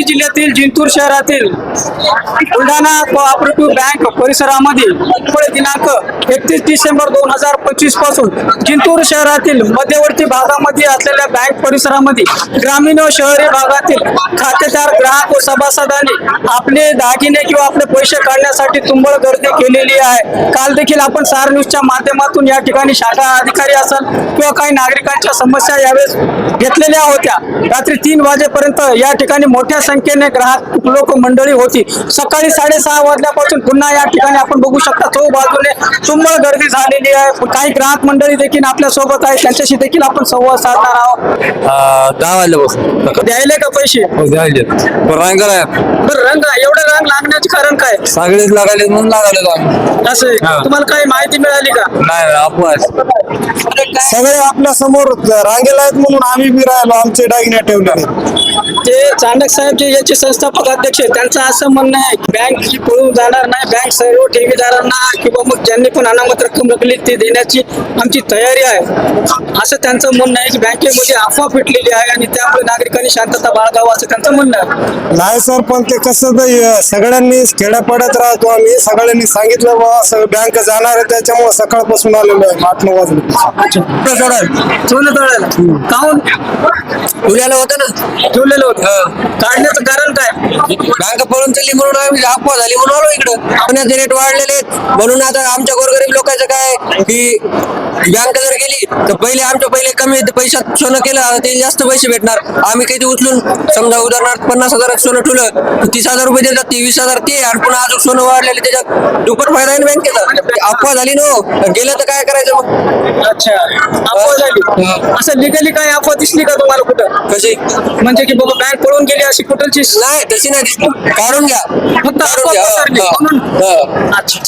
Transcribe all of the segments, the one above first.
जिल्ह्यातील जिंतूर शहरातील Buldhana cooperative bank परिसरामध्ये दिनांक 31 डिसेंबर 2025 पासून जिंतूर शहरातील मध्यवर्ती भागामध्ये असलेल्या बँक परिसरामध्ये ग्रामीण व शहरी भागातील खातेदार ग्राहक व सभासदांनी आपले दागिने किंवा आपले पैसे काढण्यासाठी तुंबळ गर्दी केलेली आहे। काल देखील आपण सार न्यूजच्या माध्यमातून या ठिकाणी शाखा अधिकारी असेल किंवा काही नागरिकांच्या समस्या यावेळेस घेतलेल्या होत्या। रात्री 3 वाजेपर्यंत या ठिकाणी मोठ्या संख्येने ग्राहक लोक मंडळी होती। सकाळी 6:30 वाजल्यापासून पुन्हा या ठिकाणी आपण बघू शकता चौ बाजूने तुंबळ गर्दी झालेली आहे। काही ग्राहक मंडळी देखील आपल्या सोबत आहे, त्यांच्याशी देखील आपण संवाद साधणार आहोत। 10 वाजल्यापासून द्यायले का पैसे? द्यायले रंग बरं, रंग एवढं रंग लागण्याचे कारण काय? सगळेच लागायले म्हणून लागायलो आम्ही। असं आहे का? तुम्हाला काही माहिती मिळाली का? नाही अपवास सगळे आपल्या समोर रांगेला आहेत म्हणून आम्ही बी राहिलो, आमचे दागिने ठेवले। ते चांडक साहेब जे याचे संस्थापक अध्यक्ष आहेत, त्यांचं असं म्हणणं आहे बँक ही पळून जाणार नाही, बँक सर्व ठेवीदारांना किंवा मग ज्यांनी पण अनामत रक्कम रखली ते देण्याची आमची तयारी आहे, असं त्यांचं म्हणणं आहे की बँकेमध्ये अफवा फिटलेली आहे आणि त्यामुळे नागरिकांनी शांतता बाळगावं असं त्यांचं म्हणणं आहे। नाही सर, पण ते कसं तर सगळ्यांनी खेड्यापाड्यात राहतो आम्ही, सगळ्यांनी सांगितलं बाबा बँक जाणार आहे, त्याच्यामुळे सकाळपासून आलेलो आहे 8-9 वाजले। सोनं तळायला काहून उद्याला होतं ना, ठेवलेलं होतं? काढण्याचं कारण काय? बँक पळून चालली म्हणून आम्ही अफवा झाली म्हणून आलो इकडं। पुण्याचे रेट वाढलेले आहेत म्हणून आता आमच्या गोरगरीब लोकांचं काय की बँक जर गेली तर पहिले कमी पैशात सोनं केलं ते जास्त पैसे भेटणार। आम्ही काही उचलून समजा उदाहरणार्थ 50,000 सोनं ठेवलं 30,000 रुपये देतात, 23,000 ते आणि पुन्हा अजून सोनं वाढलेले त्याच्यात दुप्पट फायदा आहे बँकेचा। अफवा झाली नो, गेलं तर काय करायचं मग? अच्छा, अफवा झाली। असं लिगली काय अफवा दिसली का तुम्हाला कुठं? कशी म्हणजे की बाबा बँक पळून गेली अशी कुठलची? नाही, तशी नाही दिसली, काढून घ्या फक्त अफवा पसरली म्हणून? अच्छा,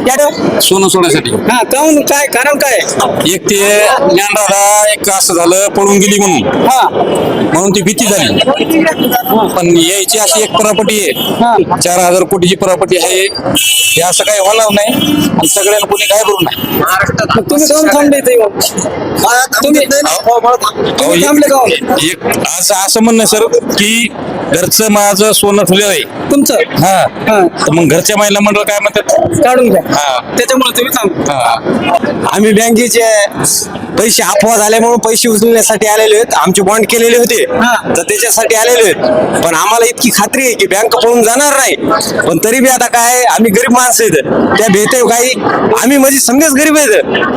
या सोनं सोडण्यासाठी हा, काहून काय कारण काय? एक ते ज्ञानदादा एक असं झालं पळून गेली म्हणून ती भीती झाली। पण यायची अशी एक प्रॉपर्टी आहे, 4,000 कोटीची प्रॉपर्टी आहे, हे असं काही होणार नाही आणि सगळ्यांना कोणी काय करू नाही। तुम्ही जाऊन थांबले इथे येऊन? तुम्ही थांबले का? एक असं म्हणणं सर की घरचं माझं सोनं ठेवलेलं आहे तुमचं? हा, हा, तर मग घरच्या महिला मंडळ काय म्हणतात काढून घ्या, हा, त्याच्यामुळे तुम्ही थांब। आम्ही बँकेचे पैसे अफवा झाल्यामुळे पैसे उचलण्यासाठी आलेले आहेत, आमचे बॉन्ड केलेले होते तर त्याच्यासाठी आलेले आहेत। पण आम्हाला इतकी खात्री आहे की बँक पळून जाणार नाही, पण तरी बी आता काय आम्ही गरीब माणसं आहेत, त्या भेटे काही आम्ही म्हणजे समजेच गरीब आहेत,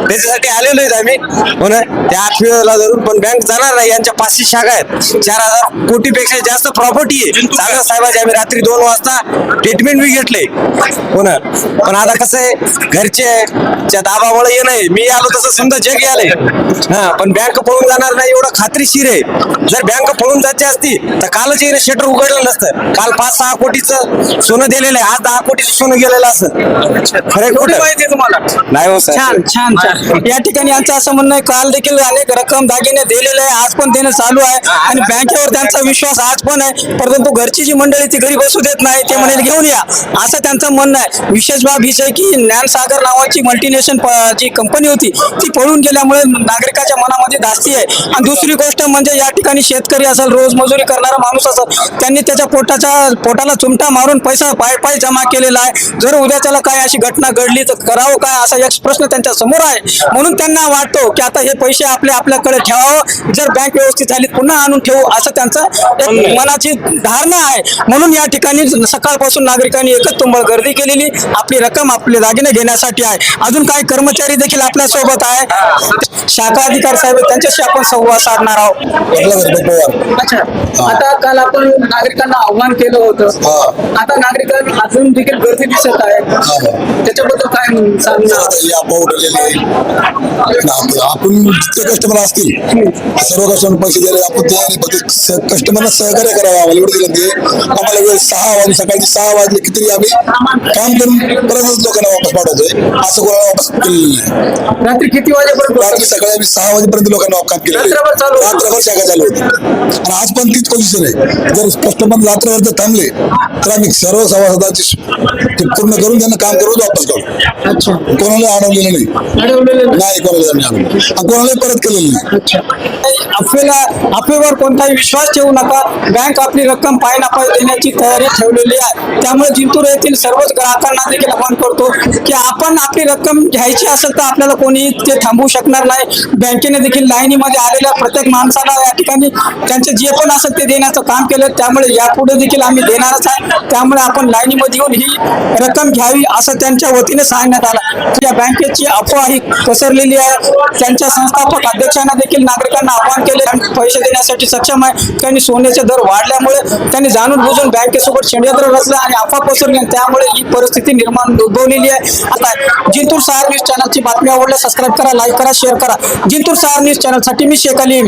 त्याच्यासाठी आलेलो आहेत आम्ही हो ना। त्या आठवीला धरून पण बँक जाणार नाही। यांच्या 500 शाखा आहेत, 4,000 कोटीपेक्षा जास्त प्रॉपर्टी आहे। चांगल्या साहेबांची आम्ही रात्री 2 वाजता ट्रीटमेंट बी घेतले हो ना। पण आता कसं आहे घरच्या दाबामुळे ये नाही, मी आलो तसं समजा जग आलंय हा, पण बँक पळून जाणार नाही एवढं खात्रीशीर आहे। जर बँक पळून जायची असती तर कालच येणं शटर उघडलं नसतं। काल 5-6 कोटीचं सोनं दिलेलं आहे, आज 10 कोटीचं सोनं गेलेलं असं खरं खोटं माहिती तुम्हाला? नाही हो सर। छान छान छान। या ठिकाणी यांचं असं म्हणणं आहे काल देखील अनेक रक्कम दागिने दिलेले आहे, आज पण देणं चालू आहे आणि बँकेवर त्यांचा विश्वास आज पण आहे, परंतु घरची जी मंडळी ती घरी बसू देत नाही, ते म्हणे घेऊन या असं त्यांचं म्हणणं आहे। विशेष बाब हीच आहे की ज्ञानसागर नावाची मल्टीनेशनल जी कंपनी होती ती पळून गेल्यामुळे नागरिकाच्या मनामध्ये धास्ती आहे। आणि दुसरी गोष्ट म्हणजे या ठिकाणी शेतकरी असेल, रोज मजुरी करणारा माणूस असेल, त्यांनी त्याच्या पोटाला चुमटा मारून पैसा पाय जमा केलेला आहे। जर उद्याच्याला काय अशी घटना घडली तर करावं काय असा एक प्रश्न त्यांच्या समोर आहे। म्हणून त्यांना वाटतो की आता हे पैसे आपल्याकडे ठेवावं, जर बँक व्यवस्थित झाली पुन्हा आणून ठेवू असं त्यांचं एक मनाची धारणा आहे। म्हणून या ठिकाणी सकाळपासून नागरिकांनी एकच तुंबळ गर्दी केलेली आपली रक्कम आपले दागिने घेण्यासाठी आहे। अजून काही कर्मचारी देखील आपल्या सोबत आहे, शाखा अधिकारी साहेब त्यांच्याशी आपण संवाद साधणार आहोत। अच्छा, आता काल आपण नागरिकांना आव्हान केलं होतं, आता नागरिकांना अजून देखील गर्दी दिसत आहे, त्याच्याबद्दल काय सांगणार? आपण जितके कस्टमर असतील सर्व कस्टमर पैसे द्यायला आपण तयारी, कस्टमरला सहकार्य करावं। आम्हाला एवढं दिलं ते आम्हाला वेळ 6 वाजले, सकाळी 6 वाजले की तरी आम्ही काम करून परतच लोकांना वापस पाठवतोय, असं कोणाला वापस केलेलं नाही। रात्री किती वाजेपर्यंत? रात्री सकाळी आम्ही 6 वाजेपर्यंत लोकांना काम केलं, रात्रभर शाखा चालू होती आणि आज पण तीच पोझिशन आहे। जर कस्टमर रात्रभर जर थांबले तर आम्ही सर्व सभासदांची पूर्ण करून त्यांना काम करून वापस काढू। अच्छा, कोणाला अडवलेलं नाही, कोणाला आणलं कोणालाही परत केलेलं नाही। अफवेवर कोणताही विश्वास ठेवू नका। सुद्धा बँक आपली रक्कम पायनापाय देण्याची तयारी ठेवलेली आहे. त्यामुळे जिंतूर येथील सर्वच ग्राहकांना देखील आवाहन करतो की आपण आपली रक्कम घ्यायची असेल तर आपल्याला कोणी ते थांबवू शकणार नाही. बँकेने देखील लाईनीमध्ये आलेल्या प्रत्येक माणसाला या ठिकाणी त्यांचे जे पण असेल ते देण्याचं काम केलं. त्यामुळे यापुढे देखील आम्ही देणारच आहे. त्यामुळे आपण लाईनीमध्ये येऊन ही रक्कम घ्यावी असं त्यांच्या वतीने सांगण्यात आलं. या बँकेची अफवा ही पसरलेली आहे. त्यांच्या संस्थापक अध्यक्षांना देखील नागरिकांना आवाहन केले पैसे देण्यासाठी सक्षम आहे. त्यांनी सोन्याचे दर वाढल्यामुळे त्यांनी जाणून बुजून बँकेसोबत षडयंत्र रचलं आणि अफवा पसरली. त्यामुळे ही परिस्थिती निर्माण उद्भवलेली आहे. आता जिंतूर सहार न्यूज चॅनलची बातमी आवडल्यास सबस्क्राईब करा, लाईक करा, शेअर करा. जिंतूर सहार न्यूज चॅनलसाठी मी शेख अली.